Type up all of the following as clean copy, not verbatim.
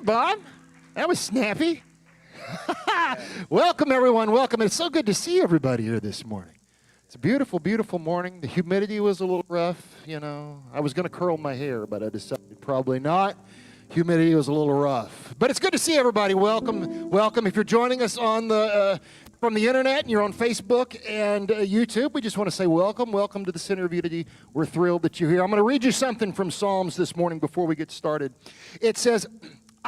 Bob. That was snappy. Welcome, everyone. Welcome. It's so good to see everybody here this morning. It's a beautiful, beautiful morning. The humidity was a little rough, you know. I was going to curl my hair, but I decided probably not. Humidity was a little rough. But it's good to see everybody. Welcome, welcome. If you're joining us on from the internet and you're on Facebook and YouTube, we just want to say welcome. Welcome to the Center of Unity. We're thrilled that you're here. I'm going to read you something from Psalms this morning before we get started. It says,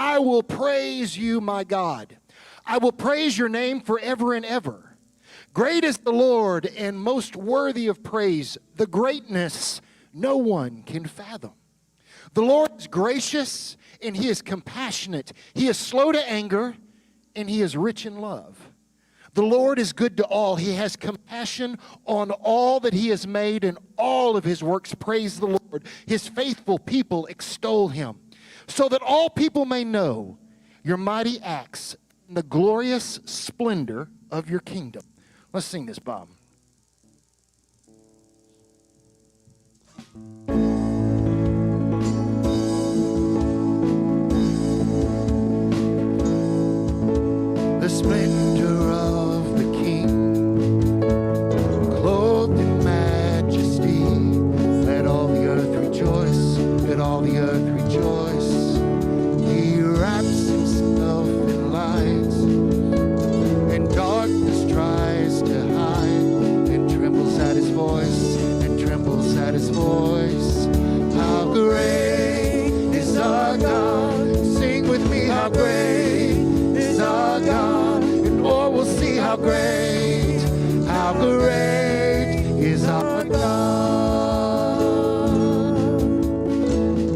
I will praise you, my God. I will praise your name forever and ever. Great is the Lord and most worthy of praise. The greatness no one can fathom. The Lord is gracious and he is compassionate. He is slow to anger and he is rich in love. The Lord is good to all. He has compassion on all that he has made, and all of his works praise the Lord. His faithful people extol him, so that all people may know your mighty acts and the glorious splendor of your kingdom. Let's sing this, Bob. The splendor of the King, clothed in majesty. Let all the earth rejoice, let all the earth rejoice. He wraps himself in light, and darkness tries to hide, and trembles at his voice, and trembles at his voice. How great is our God, sing with me, how great is our God, and all will see how great is our God.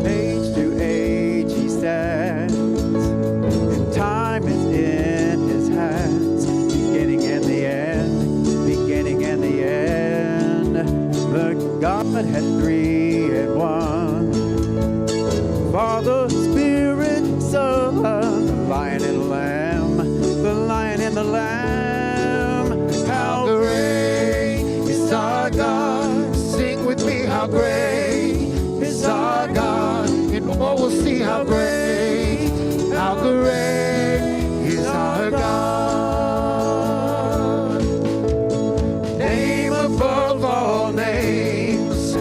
Age to age he stands, and time is in his hands, beginning and the end, beginning and the end. The Godhead three in one, Father, Spirit, Son, the Lion and Lamb, the Lion and the Lamb. How great is our God, sing with me, how great is our God, and all will see how great is our God. Name above all names,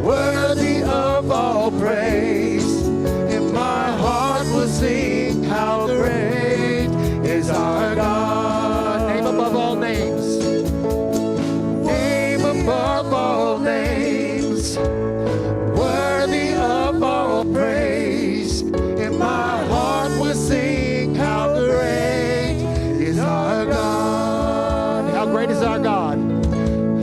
worthy of all praise, and my heart will sing how great is our God. Name above all names, name above all names, worthy of all praise, and my heart will sing how great is our God. How great is our God?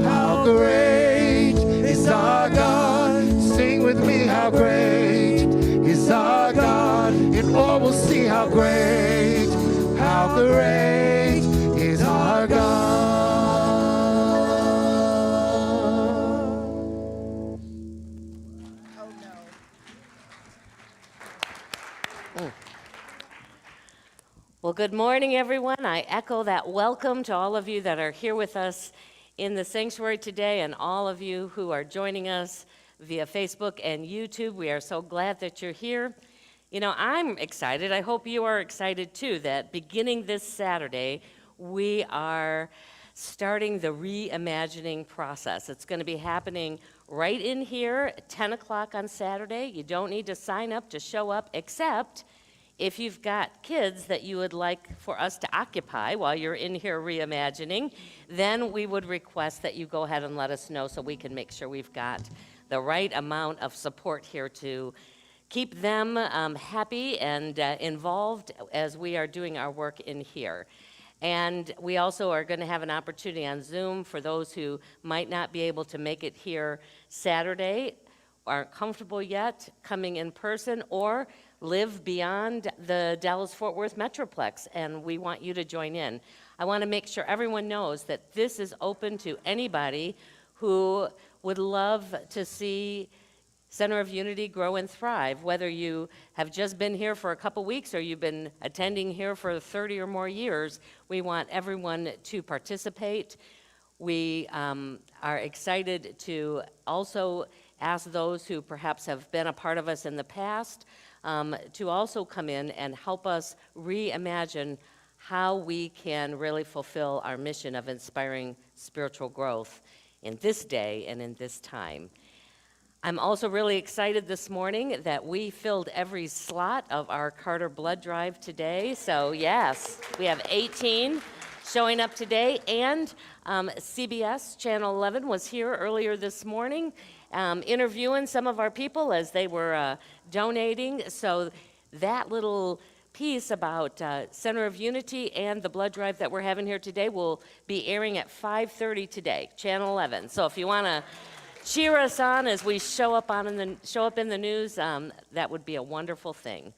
How great is our God? Sing with me, how great is our God, and all will see how great is our God. Well, good morning, everyone. I echo that welcome to all of you that are here with us in the sanctuary today, and all of you who are joining us via Facebook and YouTube. We are so glad that you're here. You know, I'm excited. I hope you are excited too, that beginning this Saturday, we are starting the reimagining process. It's going to be happening right in here at 10 o'clock on Saturday. You don't need to sign up to show up, except if you've got kids that you would like for us to occupy while you're in here reimagining, then we would request that you go ahead and let us know so we can make sure we've got the right amount of support here to keep them happy and involved as we are doing our work in here. And we also are going to have an opportunity on Zoom for those who might not be able to make it here Saturday, aren't comfortable yet coming in person, or live beyond the Dallas-Fort Worth Metroplex, and we want you to join in. I want to make sure everyone knows that this is open to anybody who would love to see Center of Unity grow and thrive, whether you have just been here for a couple weeks or you've been attending here for 30 or more years. We want everyone to participate. We are excited to also ask those who perhaps have been a part of us in the past to also come in and help us reimagine how we can really fulfill our mission of inspiring spiritual growth in this day and in this time. I'm also really excited this morning that we filled every slot of our Carter Blood Drive today. So yes, we have 18 showing up today, and CBS Channel 11 was here earlier this morning interviewing some of our people as they were donating. So that little piece about Center of Unity and the blood drive that we're having here today will be airing at 5:30 today, Channel 11. So if you want to cheer us on as we show up in the news, that would be a wonderful thing.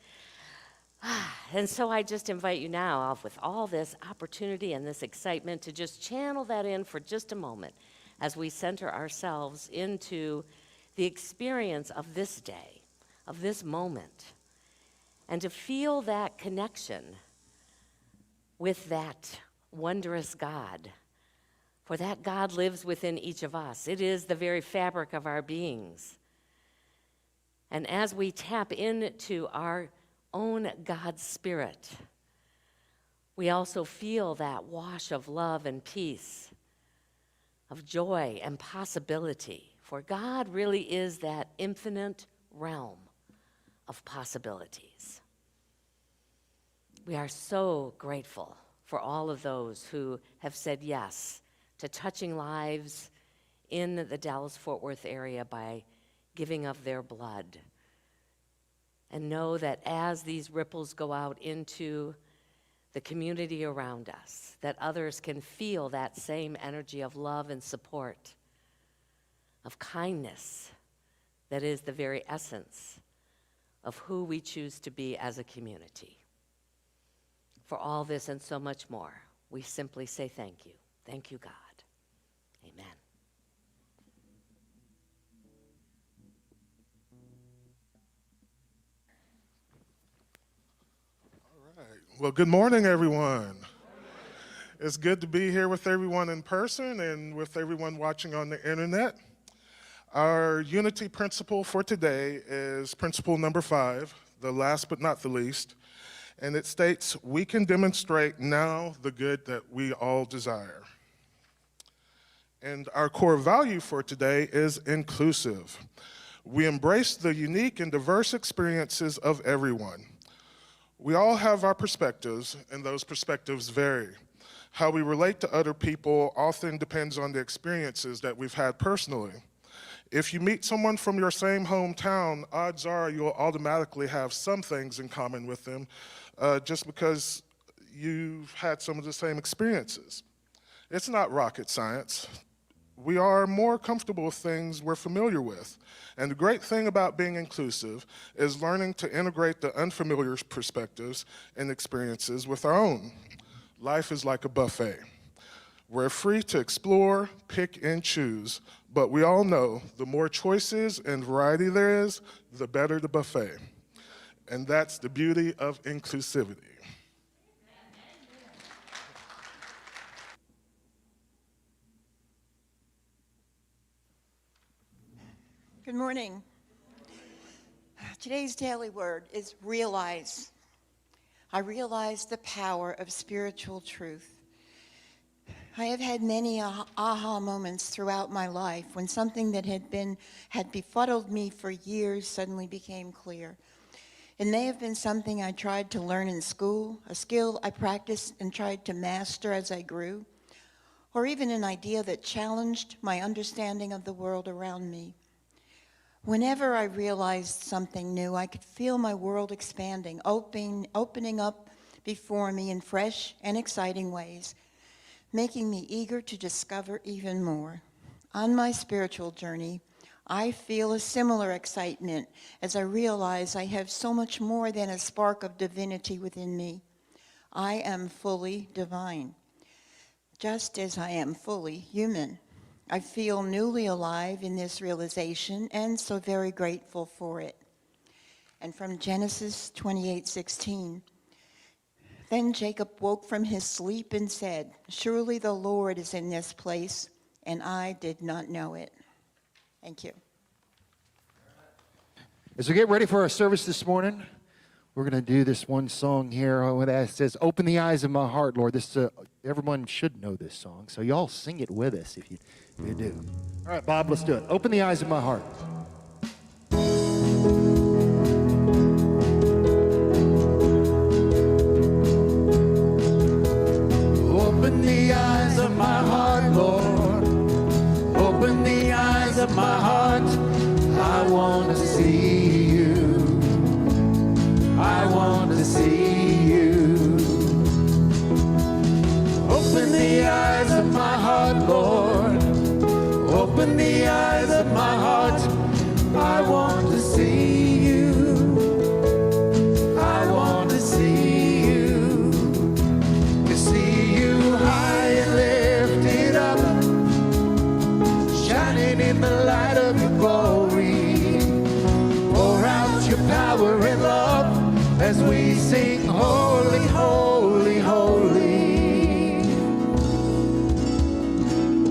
And so I just invite you now, with all this opportunity and this excitement, to just channel that in for just a moment as we center ourselves into the experience of this day, of this moment, and to feel that connection with that wondrous God. For that God lives within each of us. It is the very fabric of our beings. And as we tap into our own God Spirit, we also feel that wash of love and peace, of joy and possibility. For God really is that infinite realm of possibilities. We are so grateful for all of those who have said yes to touching lives in the Dallas-Fort Worth area by giving of their blood. And know that as these ripples go out into the community around us, that others can feel that same energy of love and support, of kindness, that is the very essence of who we choose to be as a community. For all this and so much more, we simply say thank you. Thank you, God. Amen. All right. Well, good morning, everyone. It's good to be here with everyone in person and with everyone watching on the internet. Our unity principle for today is principle number 5, the last but not the least, and it states, we can demonstrate now the good that we all desire. And our core value for today is inclusive. We embrace the unique and diverse experiences of everyone. We all have our perspectives, and those perspectives vary. How we relate to other people often depends on the experiences that we've had personally. If you meet someone from your same hometown, odds are you'll automatically have some things in common with them just because you've had some of the same experiences. It's not rocket science. We are more comfortable with things we're familiar with. And the great thing about being inclusive is learning to integrate the unfamiliar perspectives and experiences with our own. Life is like a buffet. We're free to explore, pick, and choose, but we all know the more choices and variety there is, the better the buffet. And that's the beauty of inclusivity. Good morning. Today's daily word is realize. I realize the power of spiritual truth. I have had many aha moments throughout my life when something that had befuddled me for years suddenly became clear. It may have been something I tried to learn in school, a skill I practiced and tried to master as I grew, or even an idea that challenged my understanding of the world around me. Whenever I realized something new, I could feel my world expanding, opening up before me in fresh and exciting ways, making me eager to discover even more. On my spiritual journey, I feel a similar excitement as I realize I have so much more than a spark of divinity within me. I am fully divine, just as I am fully human. I feel newly alive in this realization and so very grateful for it. And from Genesis 28:16, then Jacob woke from his sleep and said, surely the Lord is in this place, and I did not know it. Thank you. As we get ready for our service this morning, We're going to do this one song here. It says, "Open the eyes of my heart, Lord." This everyone should know this song, so y'all sing it with us if you do. All right, Bob, let's do it. Open the eyes of my heart. Open the eyes of my heart, Lord. Open the eyes of my heart. I want to see you. I want to see you. Open the eyes of my heart, Lord. Open the eyes of my heart. I want to see you. I want to see you. To see you high and lifted up, shining in the light of your glory. Pour out your power and love as we sing, holy, holy, holy.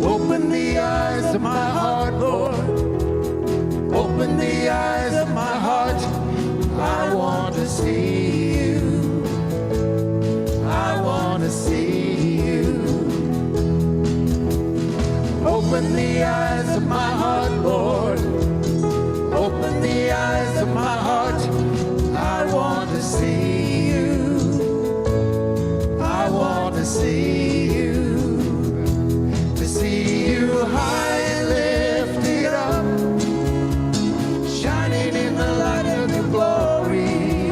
Open the eyes of my heart, Lord. Open the eyes of my heart. I want to see you. I want to see you. Open the eyes of my heart, Lord. Open the eyes of my heart. I want to see you. I want to see you. To see you high and lifted up, shining in the light of your glory.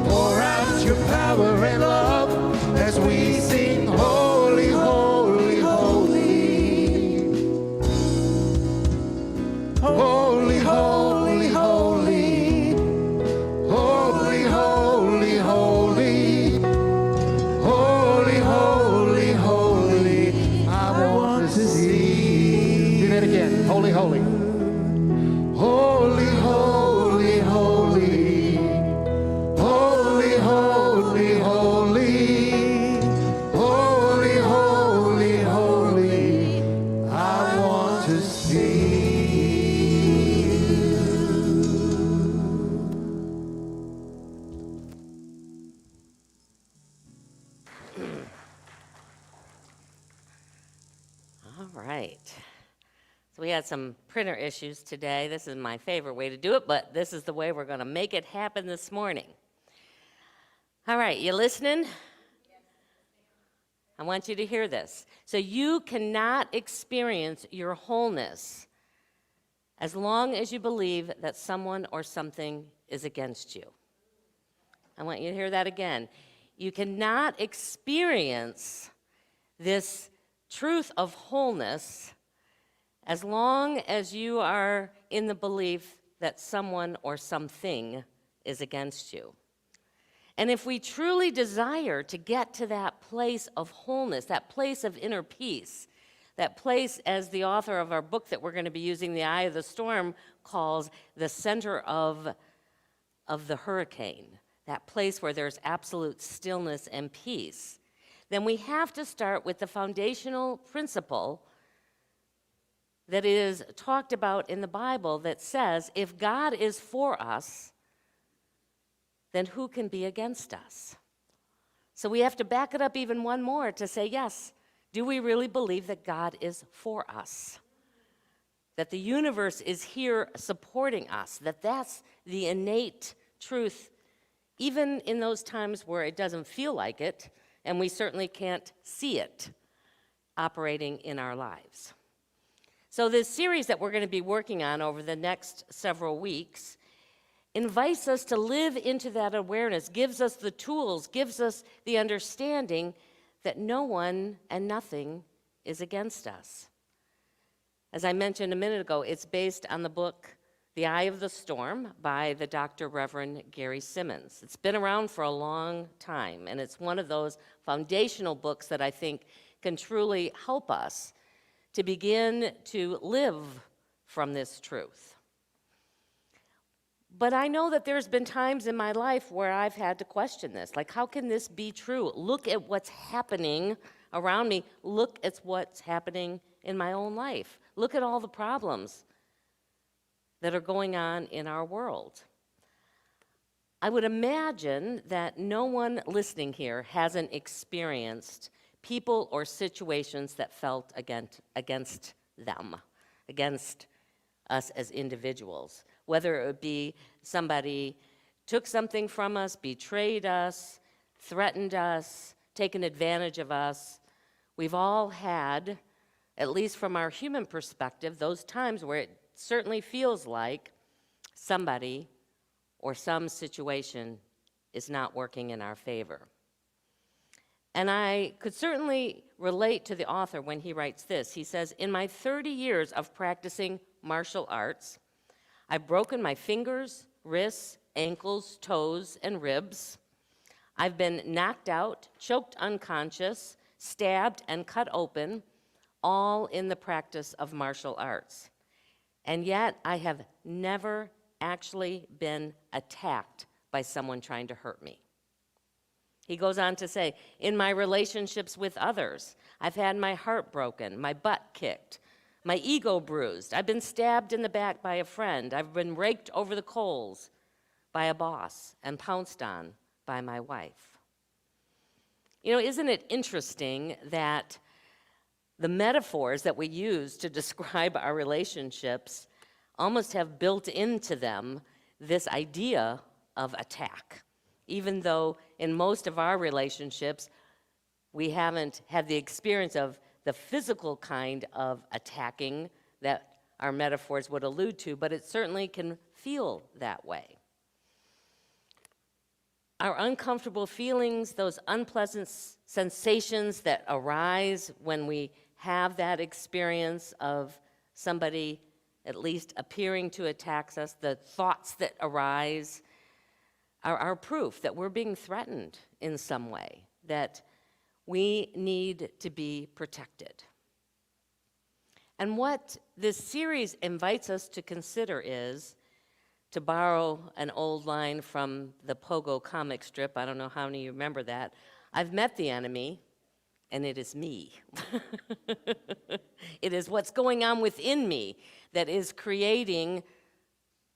Pour out your power and love as we sing, holy, holy, holy. Holy, holy, holy. Holy, holy, holy. Holy, holy, holy. I want to see. Do that again. Holy, holy. Holy, holy, holy. Holy, holy, holy. Holy, holy, holy. I want to see you. All right. So we had some printer issues today. This is my favorite way to do it, but this is the way we're going to make it happen this morning. All right, you listening? I want you to hear this. So you cannot experience your wholeness as long as you believe that someone or something is against you. I want you to hear that again. You cannot experience this truth of wholeness as long as you are in the belief that someone or something is against you. And if we truly desire to get to that place of wholeness, that place of inner peace, that place, as the author of our book that we're going to be using, The Eye of the Storm, calls the center of the hurricane, that place where there's absolute stillness and peace, then we have to start with the foundational principle that is talked about in the Bible that says, if God is for us, then who can be against us? So we have to back it up even one more to say, yes, do we really believe that God is for us? That the universe is here supporting us, that that's the innate truth, even in those times where it doesn't feel like it, and we certainly can't see it operating in our lives. So this series that we're going to be working on over the next several weeks invites us to live into that awareness, gives us the tools, gives us the understanding that no one and nothing is against us. As I mentioned a minute ago, it's based on the book The Eye of the Storm by the Dr. Reverend Gary Simmons. It's been around for a long time, and it's one of those foundational books that I think can truly help us to begin to live from this truth. But I know that there's been times in my life where I've had to question this. Like, how can this be true? Look at what's happening around me. Look at what's happening in my own life. Look at all the problems that are going on in our world. I would imagine that no one listening here hasn't experienced people or situations that felt against them, against us as individuals, whether it would be somebody took something from us, betrayed us, threatened us, taken advantage of us. We've all had, at least from our human perspective, those times where it certainly feels like somebody or some situation is not working in our favor. And I could certainly relate to the author when he writes this. He says, "In my 30 years of practicing martial arts, I've broken my fingers, wrists, ankles, toes, and ribs. I've been knocked out, choked unconscious, stabbed, and cut open, all in the practice of martial arts. And yet, I have never actually been attacked by someone trying to hurt me." He goes on to say, "In my relationships with others, I've had my heart broken, my butt kicked, my ego bruised. I've been stabbed in the back by a friend. I've been raked over the coals by a boss and pounced on by my wife." You know, isn't it interesting that the metaphors that we use to describe our relationships almost have built into them this idea of attack, even though in most of our relationships, we haven't had the experience of the physical kind of attacking that our metaphors would allude to, but it certainly can feel that way. Our uncomfortable feelings, those unpleasant sensations that arise when we have that experience of somebody at least appearing to attack us, the thoughts that arise are proof that we're being threatened in some way, that we need to be protected. And what this series invites us to consider is, to borrow an old line from the Pogo comic strip, I don't know how many of you remember that, "I've met the enemy, and it is me." It is what's going on within me that is creating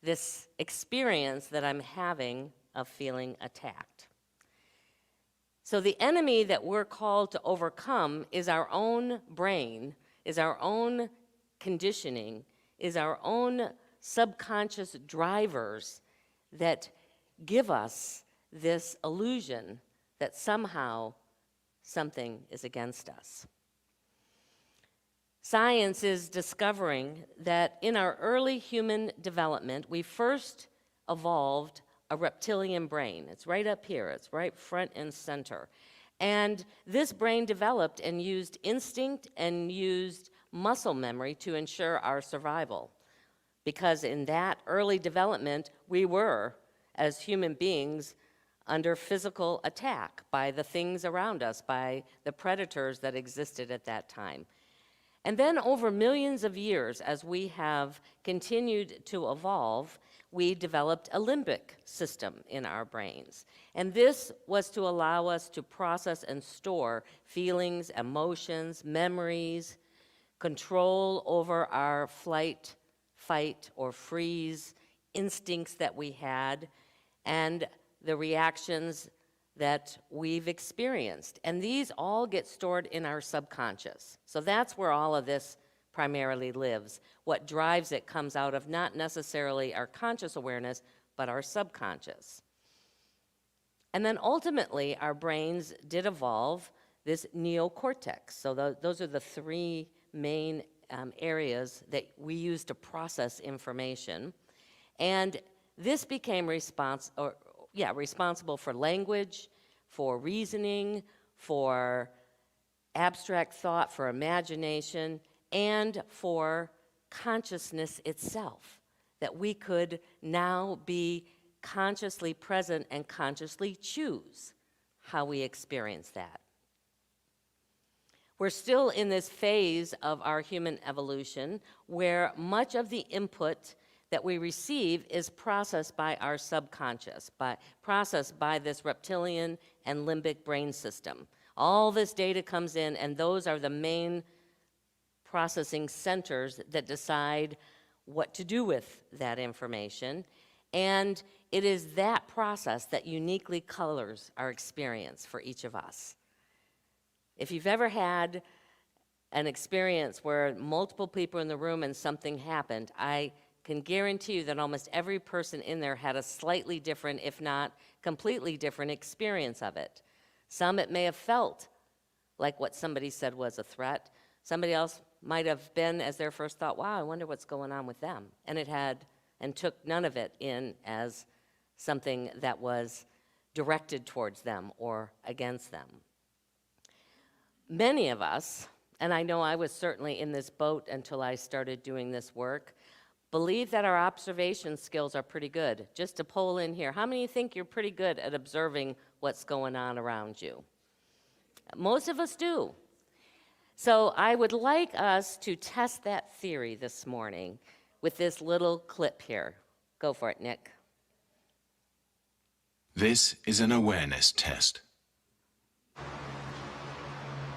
this experience that I'm having of feeling attacked. So the enemy that we're called to overcome is our own brain, is our own conditioning, is our own subconscious drivers that give us this illusion that somehow something is against us. Science is discovering that in our early human development, we first evolved a reptilian brain. It's right up here, it's right front and center. And this brain developed and used instinct and used muscle memory to ensure our survival. Because in that early development, we were, as human beings, under physical attack by the things around us, by the predators that existed at that time. And then over millions of years, as we have continued to evolve, we developed a limbic system in our brains. And this was to allow us to process and store feelings, emotions, memories, control over our flight, fight, or freeze instincts that we had, and the reactions that we've experienced. And these all get stored in our subconscious. So that's where all of this primarily lives. What drives it comes out of not necessarily our conscious awareness, but our subconscious. And then ultimately, our brains did evolve this neocortex. So those are the three main areas that we use to process information. And this became responsible for language, for reasoning, for abstract thought, for imagination, and for consciousness itself, that we could now be consciously present and consciously choose how we experience that. We're still in this phase of our human evolution where much of the input that we receive is processed by our subconscious, processed by this reptilian and limbic brain system. All this data comes in, and those are the main processing centers that decide what to do with that information. And it is that process that uniquely colors our experience for each of us. If you've ever had an experience where multiple people in the room and something happened, I can guarantee you that almost every person in there had a slightly different, if not completely different, experience of it. Some it may have felt like what somebody said was a threat. Somebody else might have been, as their first thought, wow, I wonder what's going on with them. And it had, and took none of it in as something that was directed towards them or against them. Many of us, and I know I was certainly in this boat until I started doing this work, believe that our observation skills are pretty good. Just a poll in here, how many think you're pretty good at observing what's going on around you? Most of us do. So I would like us to test that theory this morning with this little clip here. Go for it, Nick. This is an awareness test.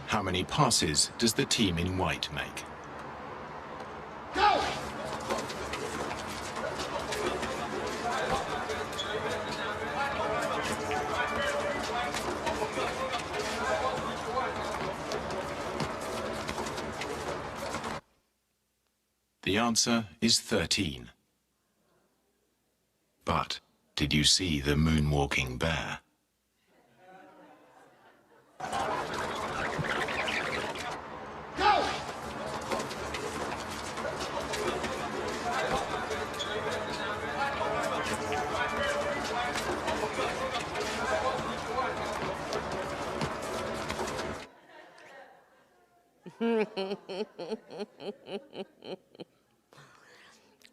How many passes does the team in white make? Go! The answer is 13. But did you see the moonwalking bear? Go!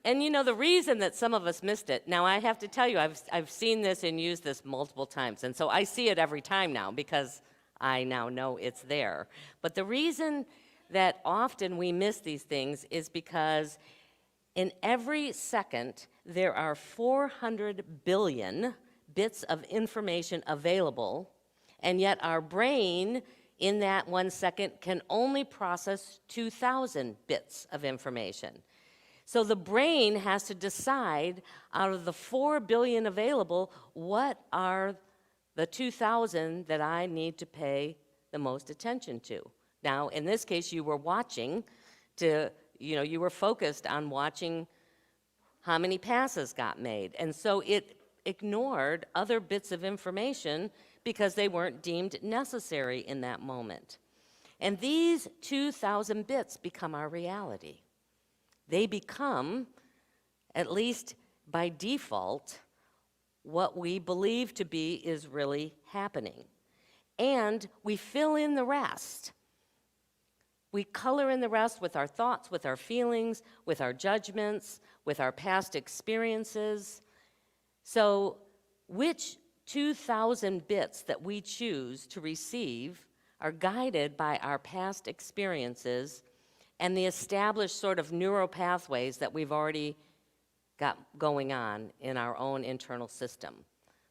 And you know, the reason that some of us missed it, now I have to tell you, I've seen this and used this multiple times, and so I see it every time now because I now know it's there. But the reason that often we miss these things is because in every second, there are 400 billion bits of information available, and yet our brain in that 1 second can only process 2,000 bits of information. So the brain has to decide out of the 4 billion available, what are the 2,000 that I need to pay the most attention to? Now, in this case, you were watching you were focused on watching how many passes got made. And so it ignored other bits of information because they weren't deemed necessary in that moment. And these 2,000 bits become our reality. They become, at least by default, what we believe to be is really happening. And we fill in the rest. We color in the rest with our thoughts, with our feelings, with our judgments, with our past experiences. So which 2,000 bits that we choose to receive are guided by our past experiences and the established sort of neural pathways that we've already got going on in our own internal system.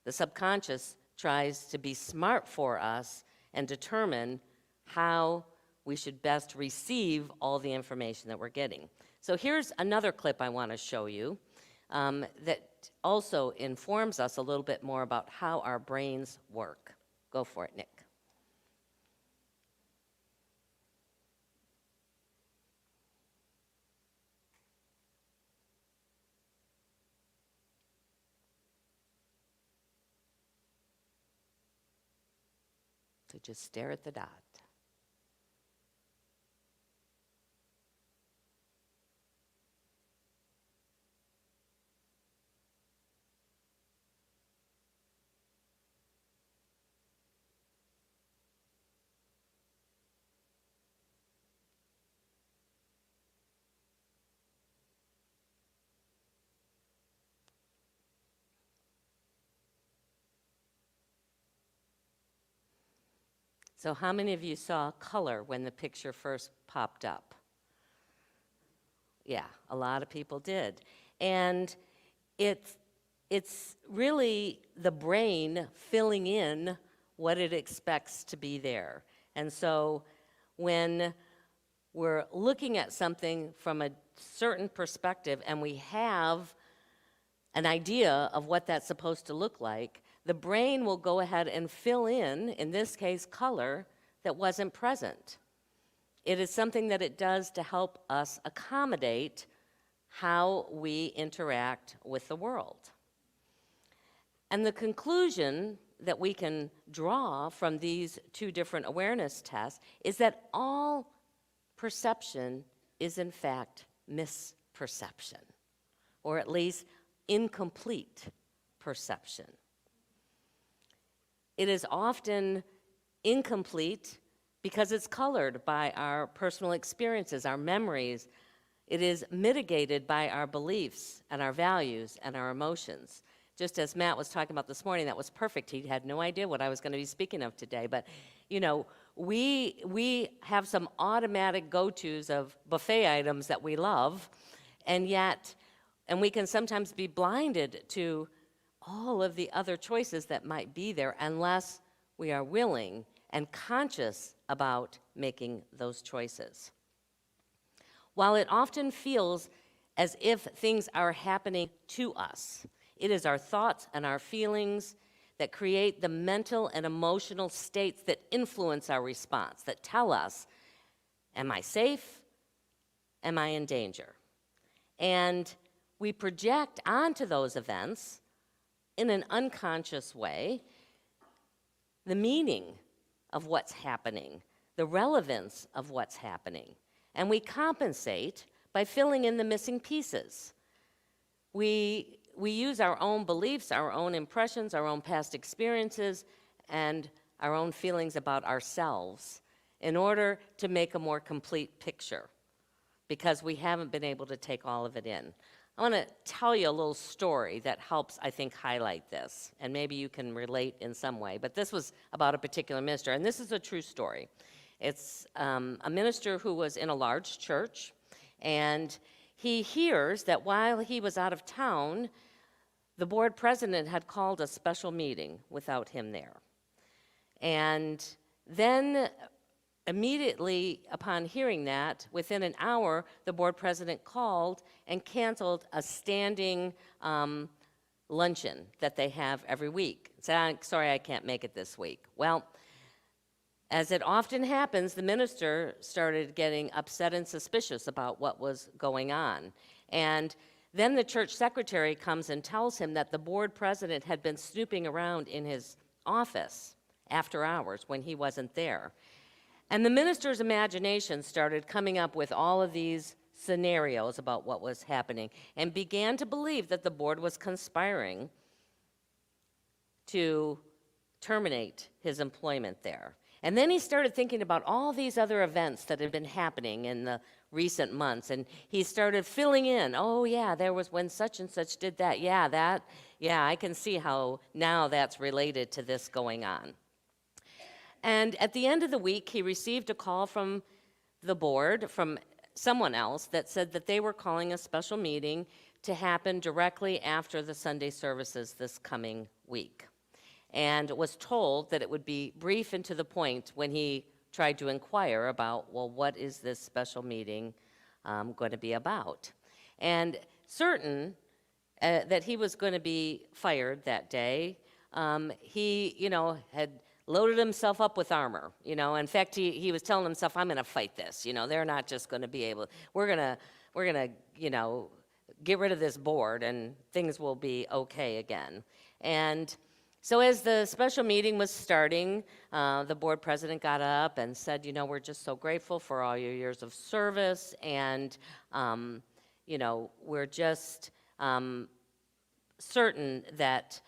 The subconscious tries to be smart for us and determine how we should best receive all the information that we're getting. So here's another clip I want to show you that also informs us a little bit more about how our brains work. Go for it, Nick. So just stare at the dot. So how many of you saw color when the picture first popped up? Yeah, a lot of people did. And it's really the brain filling in what it expects to be there. And so when we're looking at something from a certain perspective and we have an idea of what that's supposed to look like, the brain will go ahead and fill in this case, color that wasn't present. It is something that it does to help us accommodate how we interact with the world. And the conclusion that we can draw from these two different awareness tests is that all perception is in fact misperception, or at least incomplete perception. It is often incomplete because it's colored by our personal experiences, our memories. It is mitigated by our beliefs and our values and our emotions. Just as Matt was talking about this morning, that was perfect. He had no idea what I was going to be speaking of today. But, you know, we have some automatic go-tos of buffet items that we love, and we can sometimes be blinded to all of the other choices that might be there unless we are willing and conscious about making those choices. While it often feels as if things are happening to us, it is our thoughts and our feelings that create the mental and emotional states that influence our response, that tell us, am I safe? Am I in danger? And we project onto those events in an unconscious way the meaning of what's happening, the relevance of what's happening. And we compensate by filling in the missing pieces. We use our own beliefs, our own impressions, our own past experiences, and our own feelings about ourselves in order to make a more complete picture, because we haven't been able to take all of it in. I want to tell you a little story that helps, I think, highlight this, and maybe you can relate in some way. But this was about a particular minister, and this is a true story. It's a minister who was in a large church, and he hears that while he was out of town, the board president had called a special meeting without him there. And then immediately upon hearing that, within an hour, the board president called and canceled a standing luncheon that they have every week. Said, sorry, I can't make it this week. Well, as it often happens, the minister started getting upset and suspicious about what was going on. And then the church secretary comes and tells him that the board president had been snooping around in his office after hours when he wasn't there. And the minister's imagination started coming up with all of these scenarios about what was happening and began to believe that the board was conspiring to terminate his employment there. And then he started thinking about all these other events that had been happening in the recent months, and he started filling in, oh yeah, there was when such and such did that, yeah, I can see how now that's related to this going on. And at the end of the week, he received a call from the board, from someone else, that said that they were calling a special meeting to happen directly after the Sunday services this coming week. And was told that it would be brief and to the point when he tried to inquire about, well, what is this special meeting going to be about? And certain that he was going to be fired that day, he, had loaded himself up with armor, In fact, he was telling himself, I'm going to fight this, They're not just going to be able, we're going to, get rid of this board and things will be okay again. And so as the special meeting was starting, the board president got up and said, we're just so grateful for all your years of service, and, we're just certain that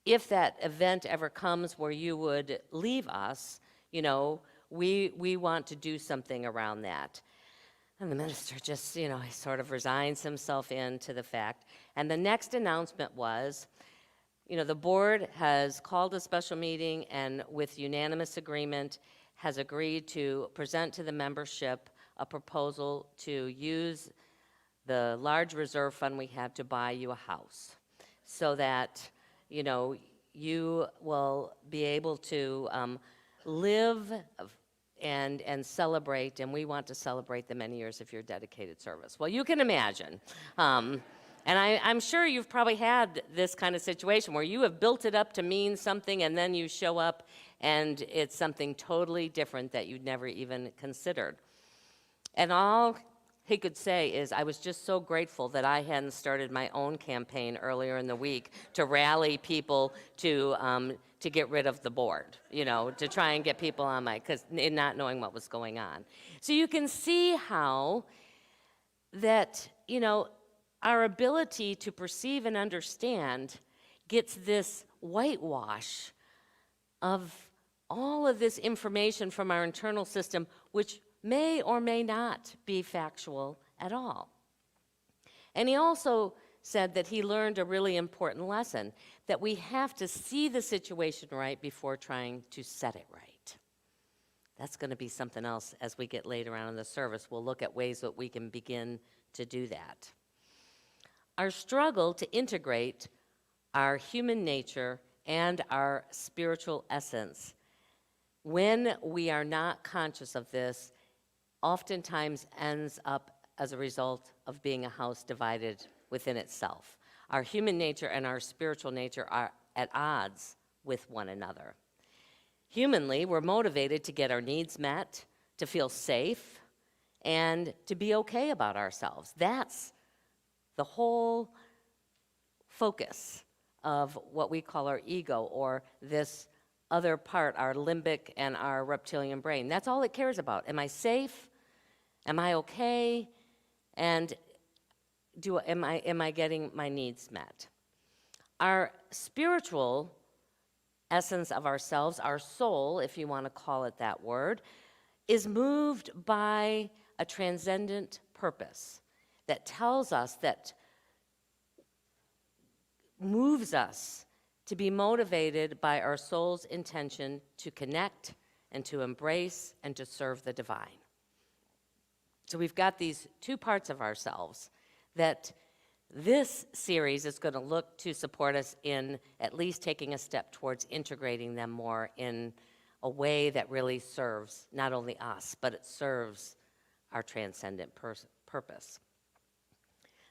if that event ever comes where you would leave us, we want to do something around that. And the minister just, he sort of resigns himself into the fact. And the next announcement was, the board has called a special meeting and with unanimous agreement has agreed to present to the membership a proposal to use the large reserve fund we have to buy you a house so that, you will be able to live and celebrate, and we want to celebrate the many years of your dedicated service. Well, you can imagine. And I'm sure you've probably had this kind of situation where you have built it up to mean something and then you show up and it's something totally different that you'd never even considered. And all he could say is, I was just so grateful that I hadn't started my own campaign earlier in the week to rally people to get rid of the board, to try and get people on because not knowing what was going on. So you can see how that, our ability to perceive and understand gets this whitewash of all of this information from our internal system, which may or may not be factual at all. And he also said that he learned a really important lesson, that we have to see the situation right before trying to set it right. That's going to be something else as we get later on in the service. We'll look at ways that we can begin to do that. Our struggle to integrate our human nature and our spiritual essence, when we are not conscious of this, oftentimes ends up as a result of being a house divided within itself. Our human nature and our spiritual nature are at odds with one another. Humanly, we're motivated to get our needs met, to feel safe, and to be okay about ourselves. That's the whole focus of what we call our ego, or this other part, our limbic and our reptilian brain. That's all it cares about. Am I safe? Am I okay? And am I getting my needs met? Our spiritual essence of ourselves, our soul, if you want to call it that word, is moved by a transcendent purpose that tells us, that moves us to be motivated by our soul's intention to connect and to embrace and to serve the divine. So we've got these two parts of ourselves that this series is going to look to support us in at least taking a step towards integrating them more in a way that really serves not only us, but it serves our transcendent purpose.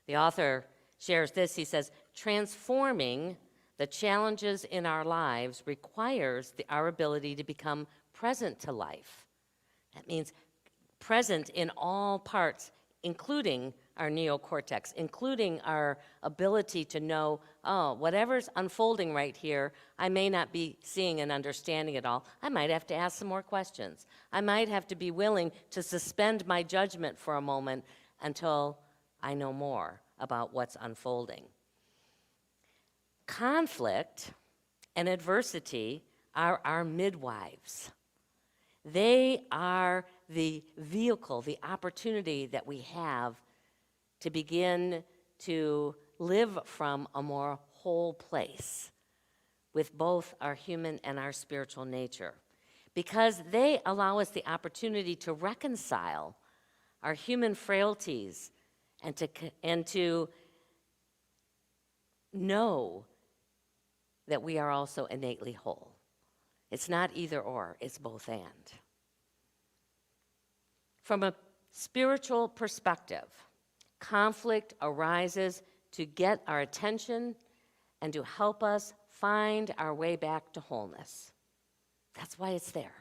The author shares this. He says, transforming the challenges in our lives requires our ability to become present to life. That means present in all parts, including our neocortex, including our ability to know, whatever's unfolding right here, I may not be seeing and understanding it all. I might have to ask some more questions. I might have to be willing to suspend my judgment for a moment until I know more about what's unfolding. Conflict and adversity are our midwives. They are the vehicle, the opportunity that we have to begin to live from a more whole place with both our human and our spiritual nature, because they allow us the opportunity to reconcile our human frailties and to know that we are also innately whole. It's not either or, it's both and. From a spiritual perspective, conflict arises to get our attention and to help us find our way back to wholeness. That's why it's there.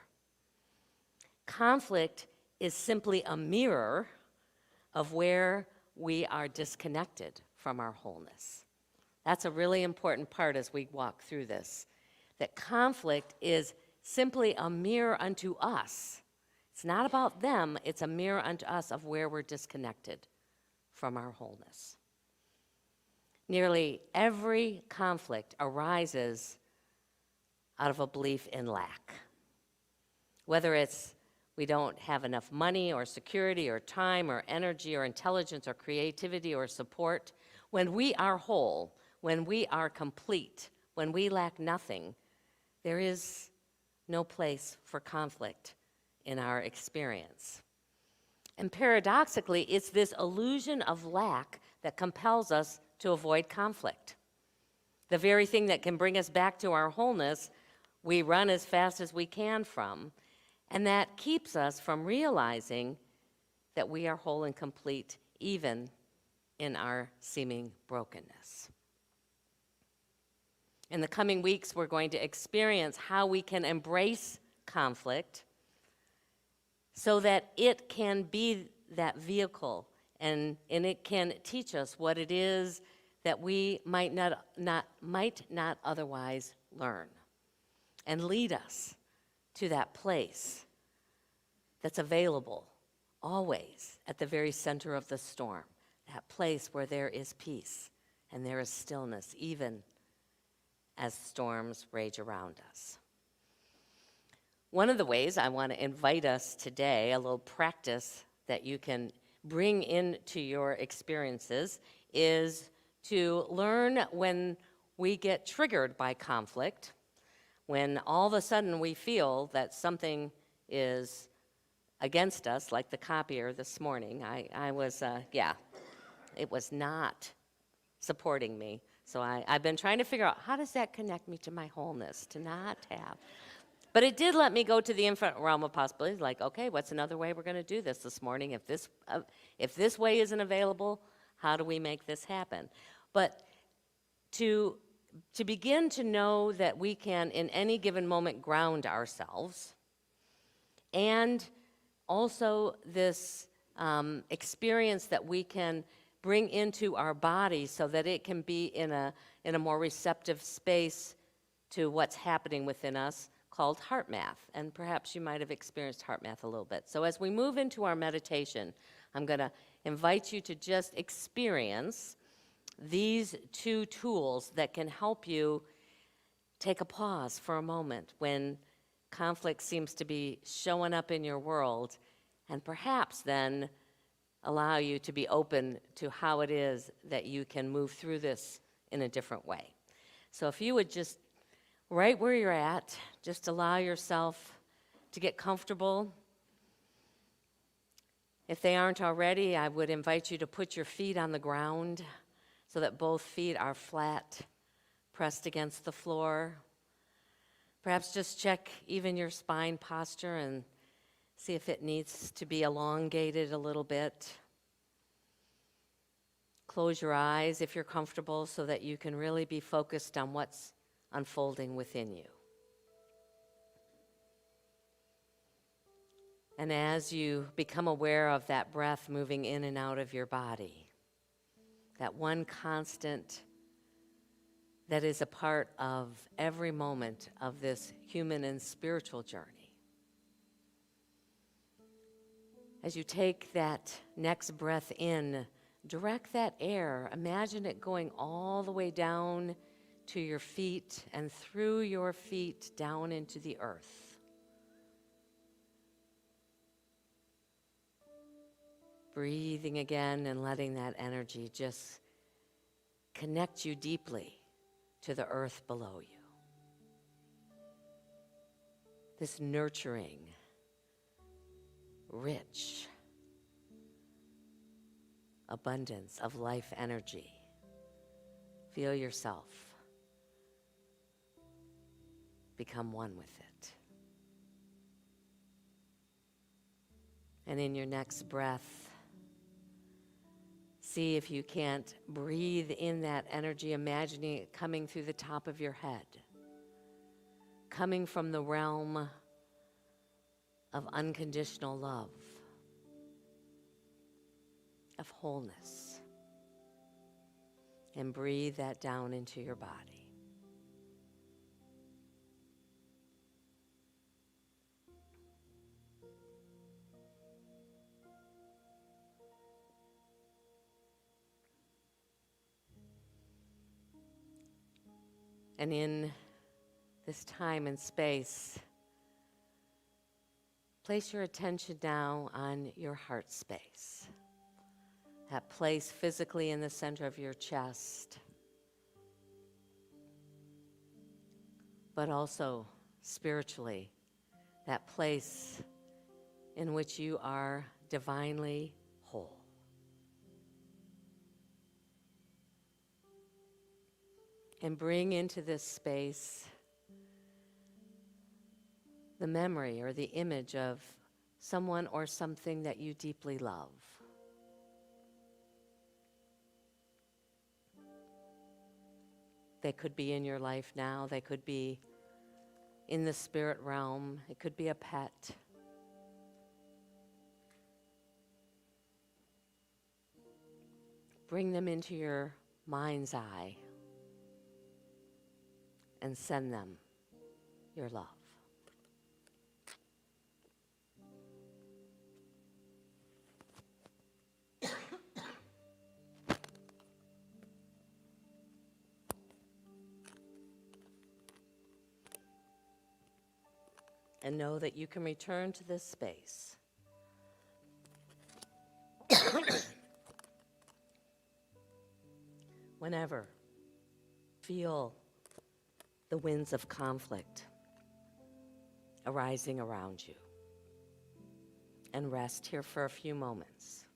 Conflict is simply a mirror of where we are disconnected from our wholeness. That's a really important part as we walk through this, that conflict is simply a mirror unto us. It's not about them, it's a mirror unto us of where we're disconnected from our wholeness. Nearly every conflict arises out of a belief in lack. Whether it's we don't have enough money or security or time or energy or intelligence or creativity or support, when we are whole, when we are complete, when we lack nothing, there is no place for conflict in our experience. And paradoxically, it's this illusion of lack that compels us to avoid conflict. The very thing that can bring us back to our wholeness, we run as fast as we can from, and that keeps us from realizing that we are whole and complete even in our seeming brokenness. In the coming weeks, we're going to experience how we can embrace conflict so that it can be that vehicle and it can teach us what it is that we might not otherwise learn and lead us to that place that's available always at the very center of the storm, that place where there is peace and there is stillness, even as storms rage around us. One of the ways I want to invite us today, a little practice that you can bring into your experiences, is to learn when we get triggered by conflict, when all of a sudden we feel that something is against us, like the copier this morning. It was not supporting me. So I've been trying to figure out, how does that connect me to my wholeness, to not have? But it did let me go to the infinite realm of possibilities, like, okay, what's another way we're going to do this morning? If this way isn't available, how do we make this happen? But to begin to know that we can, in any given moment, ground ourselves, and also this experience that we can bring into our body so that it can be in a more receptive space to what's happening within us, called heart math. And perhaps you might have experienced heart math a little bit. So as we move into our meditation, I'm going to invite you to just experience these two tools that can help you take a pause for a moment when conflict seems to be showing up in your world, and perhaps then allow you to be open to how it is that you can move through this in a different way. So if you would just, right where you're at, just allow yourself to get comfortable. If they aren't already, I would invite you to put your feet on the ground so that both feet are flat, pressed against the floor. Perhaps just check even your spine posture and see if it needs to be elongated a little bit. Close your eyes if you're comfortable so that you can really be focused on what's unfolding within you. And as you become aware of that breath moving in and out of your body, that one constant that is a part of every moment of this human and spiritual journey, as you take that next breath in, direct that air, imagine it going all the way down to your feet and through your feet down into the earth. Breathing again and letting that energy just connect you deeply to the earth below you. This nurturing, rich abundance of life energy. Feel yourself become one with it. And in your next breath, see if you can't breathe in that energy, imagining it coming through the top of your head, coming from the realm of unconditional love, of wholeness. And breathe that down into your body. And in this time and space, place your attention now on your heart space, that place physically in the center of your chest, but also spiritually, that place in which you are divinely whole. And bring into this space the memory or the image of someone or something that you deeply love. They could be in your life now. They could be in the spirit realm. It could be a pet. Bring them into your mind's eye and send them your love. And know that you can return to this space whenever feel the winds of conflict arising around you, and rest here for a few moments.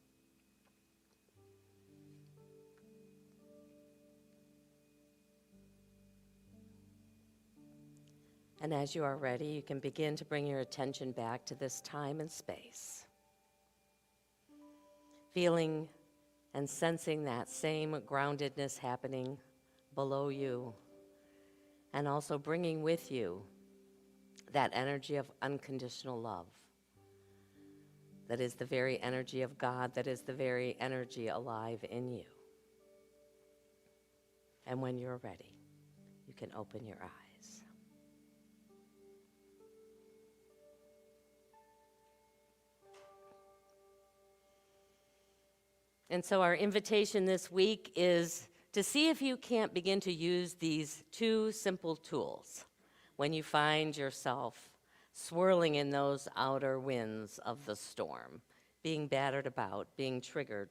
And as you are ready, you can begin to bring your attention back to this time and space, feeling and sensing that same groundedness happening below you, and also bringing with you that energy of unconditional love that is the very energy of God, that is the very energy alive in you. And when you're ready, you can open your eyes. And so our invitation this week is to see if you can't begin to use these two simple tools when you find yourself swirling in those outer winds of the storm, being battered about, being triggered.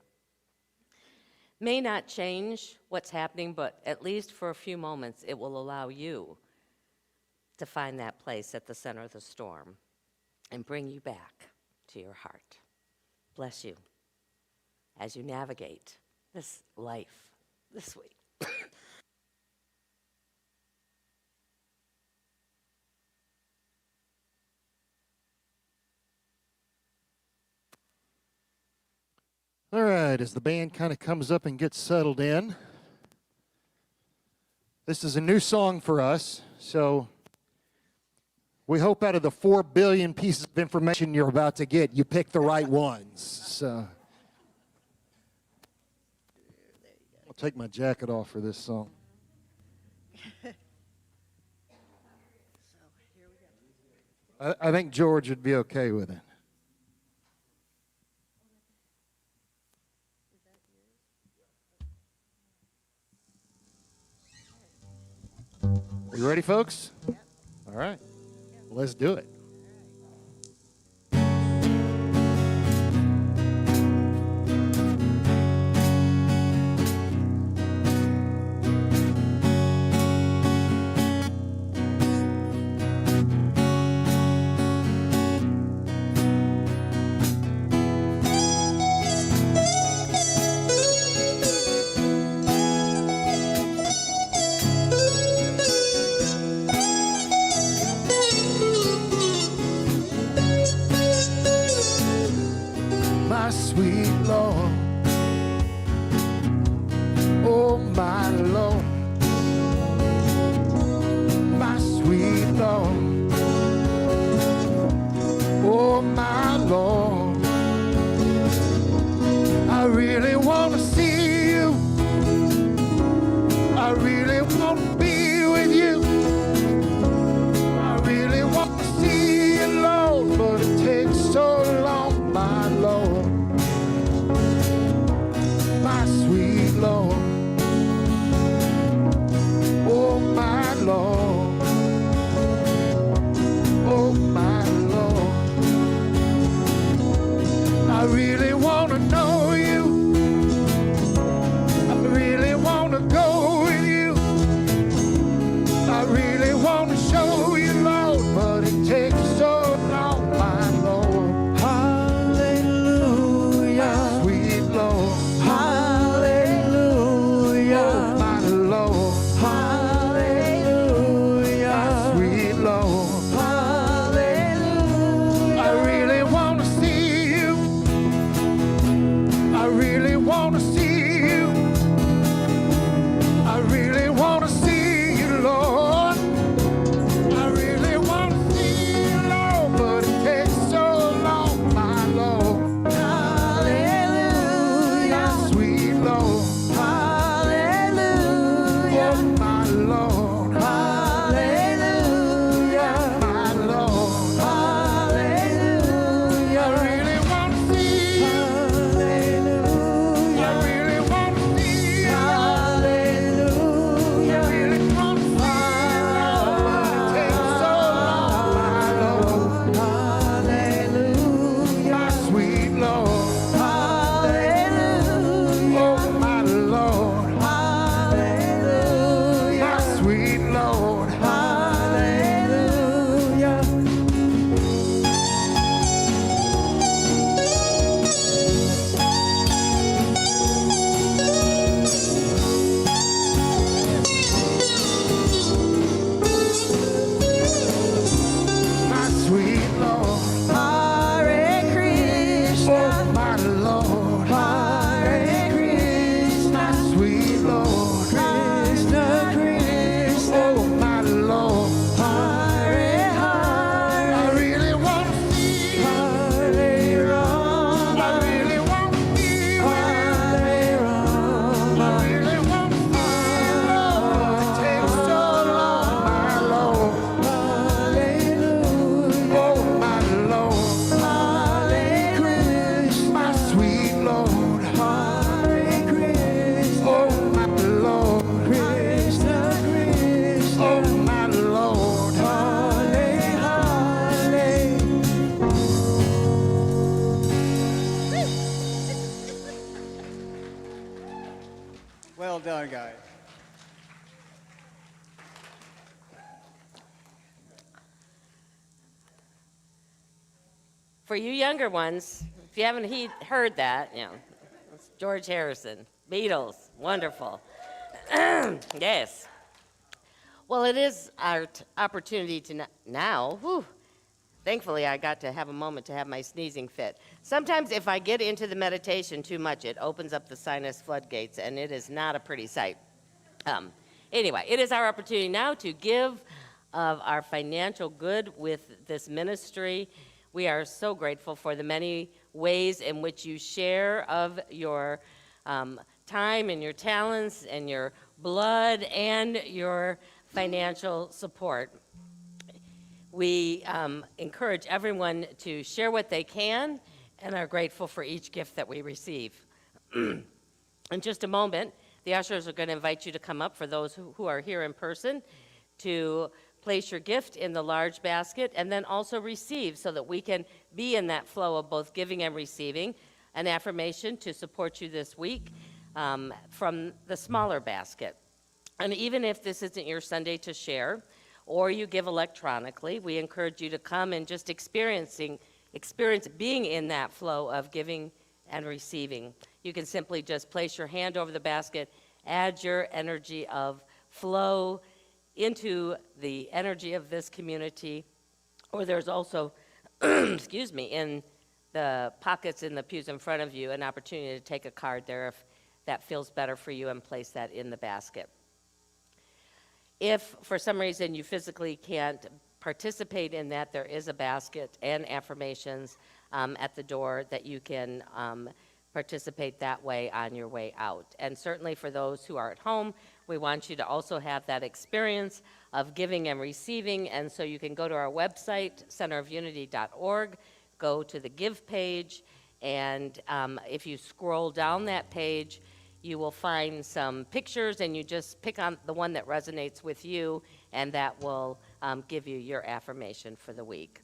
May not change what's happening, but at least for a few moments, it will allow you to find that place at the center of the storm and bring you back to your heart. Bless you as you navigate this life this week. All right, as the band kind of comes up and gets settled in, this is a new song for us, so we hope out of the 4 billion pieces of information you're about to get, you pick the right ones. So I'll take my jacket off for this song. I think George would be okay with it. You ready, folks? Yep. All right. Let's do it. aye. For you younger ones, if you haven't heard that, it's George Harrison, Beatles, wonderful. Yes. Well, it is our opportunity to now. Whew, thankfully, I got to have a moment to have my sneezing fit. Sometimes, if I get into the meditation too much, it opens up the sinus floodgates, and it is not a pretty sight. Anyway, it is our opportunity now to give of our financial good with this ministry. We are so grateful for the many ways in which you share of your time and your talents and your blood and your financial support. We encourage everyone to share what they can and are grateful for each gift that we receive. In just a moment, the ushers are going to invite you to come up for those who are here in person to place your gift in the large basket and then also receive so that we can be in that flow of both giving and receiving an affirmation to support you this week from the smaller basket. And even if this isn't your Sunday to share or you give electronically, we encourage you to come and just experience being in that flow of giving and receiving. You can simply just place your hand over the basket, add your energy of flow into the energy of this community, or there's also, excuse me, in the pockets in the pews in front of you, an opportunity to take a card there if that feels better for you and place that in the basket. If for some reason you physically can't participate in that, there is a basket and affirmations at the door that you can participate that way on your way out. And certainly for those who are at home, we want you to also have that experience of giving and receiving. And so you can go to our website, centerofunity.org, go to the Give page, and if you scroll down that page, you will find some pictures, and you just pick on the one that resonates with you, and that will give you your affirmation for the week.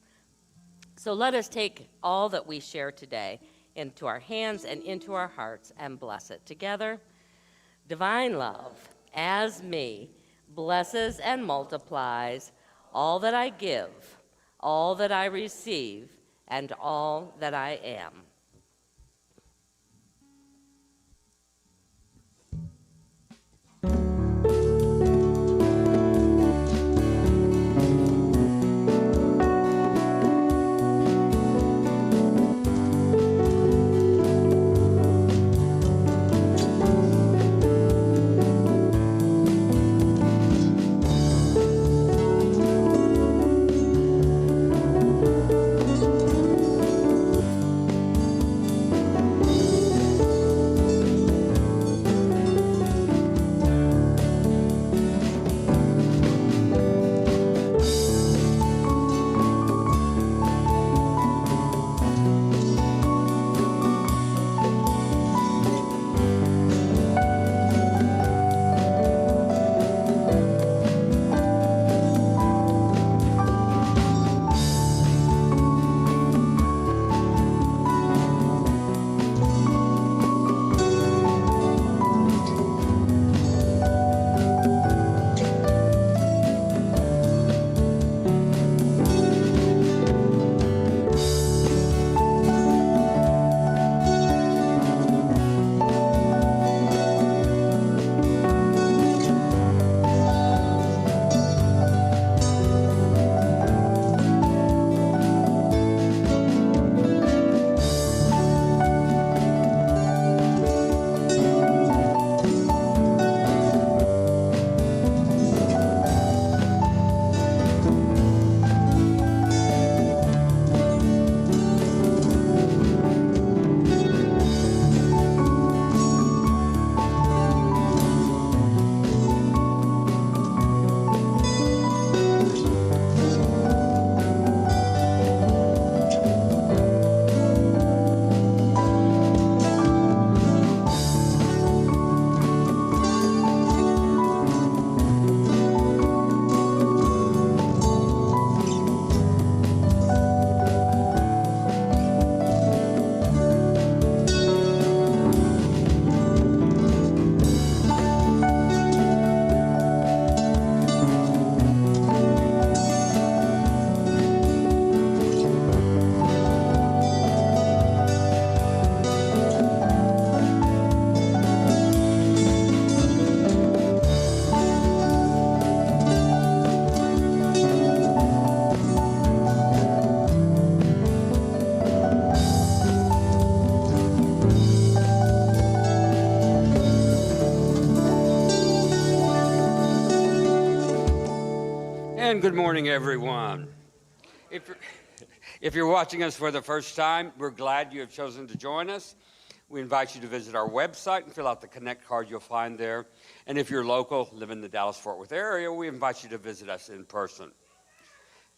So let us take all that we share today into our hands and into our hearts and bless it together. Divine love, as me, blesses and multiplies all that I give, all that I receive, and all that I am. And good morning, everyone. If you're watching us for the first time, we're glad you have chosen to join us. We invite you to visit our website and fill out the Connect card you'll find there. And if you're local, live in the Dallas-Fort Worth area, we invite you to visit us in person.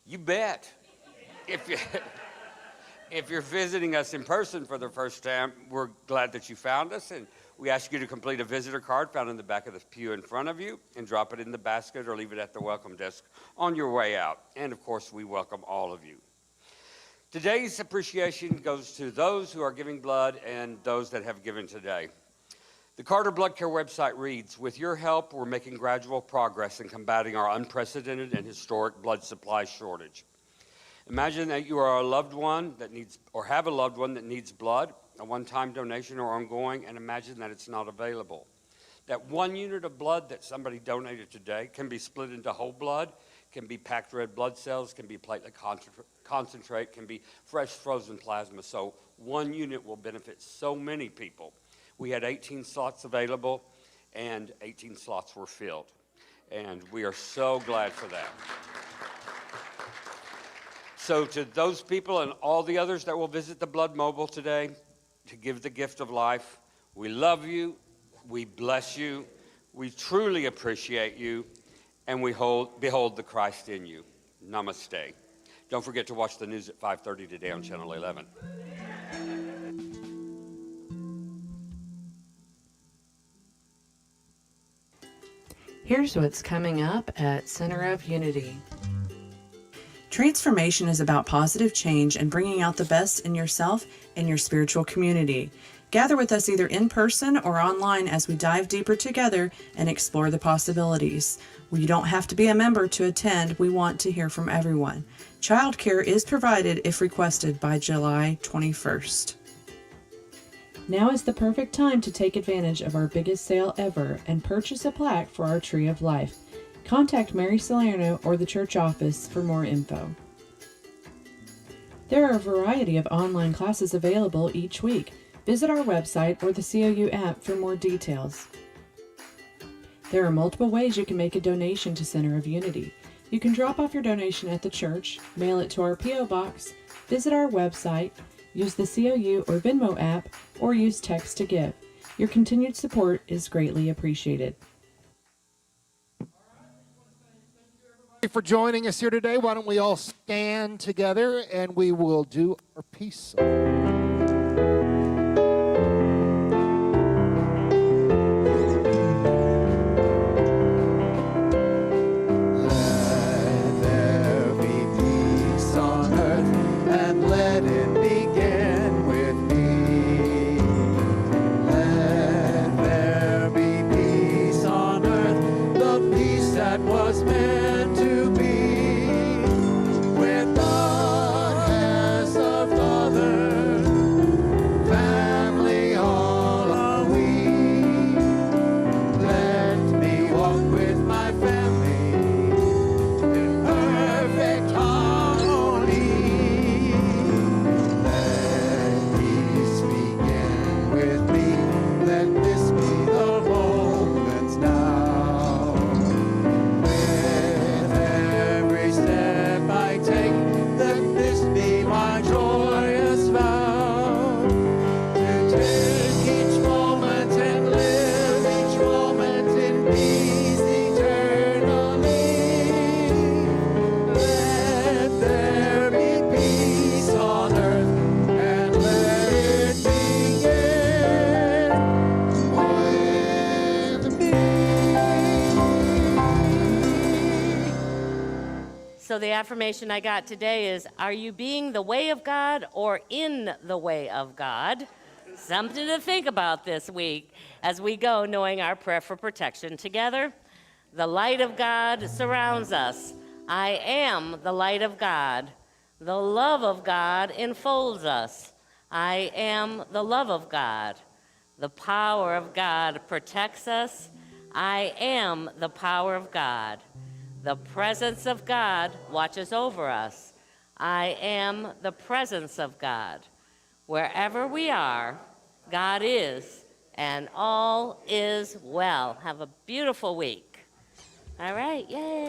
You bet. If you're visiting us in person for the first time, we're glad that you found us, and we ask you to complete a visitor card found in the back of the pew in front of you and drop it in the basket or leave it at the welcome desk on your way out. And of course, we welcome all of you. Today's appreciation goes to those who are giving blood and those that have given today. The Carter Blood Care website reads, with your help, we're making gradual progress in combating our unprecedented and historic blood supply shortage. Imagine that you are a loved one that needs, or have a loved one that needs blood, a one-time donation or ongoing, and imagine that it's not available. That 1 unit of blood that somebody donated today can be split into whole blood, can be packed red blood cells, can be platelet concentrate, can be fresh frozen plasma. So 1 unit will benefit so many people. We had 18 slots available, and 18 slots were filled. And we are so glad for that. So to those people and all the others that will visit the Blood Mobile today to give the gift of life, we love you, we bless you, we truly appreciate you, and we behold the Christ in you. Namaste. Don't forget to watch the news at 5:30 today on Channel 11. Here's what's coming up at Center of Unity. Transformation is about positive change and bringing out the best in yourself and your spiritual community. Gather with us either in person or online as we dive deeper together and explore the possibilities. You don't have to be a member to attend. We want to hear from everyone. Childcare is provided if requested by July 21st. Now is the perfect time to take advantage of our biggest sale ever and purchase a plaque for our Tree of Life. Contact Mary Salerno or the church office for more info. There are a variety of online classes available each week. Visit our website or the COU app for more details. There are multiple ways you can make a donation to Center of Unity. You can drop off your donation at the church, mail it to our P.O. Box, visit our website, use the COU or Venmo app, or use text to give. Your continued support is greatly appreciated. For joining us here today. Why don't we all stand together and we will do our peace song. Let there be peace on earth, and let it begin with me. Let there be peace on earth, the peace that was meant to be. Where God has loved others, family all are we. Let me walk with my family in perfect harmony. Let peace begin with me. Let this be the moment now. With every step I take, let this be my joyous vow. To take each moment and live each moment in peace eternally. Let there be peace on earth, and let it begin with me. So the affirmation I got today is, are you being the way of God or in the way of God? Something to think about this week as we go, knowing our prayer for protection together. The light of God surrounds us. I am the light of God. The love of God enfolds us. I am the love of God. The power of God protects us. I am the power of God. The presence of God watches over us. I am the presence of God. Wherever we are, God is, and all is well. Have a beautiful week. All right, yay.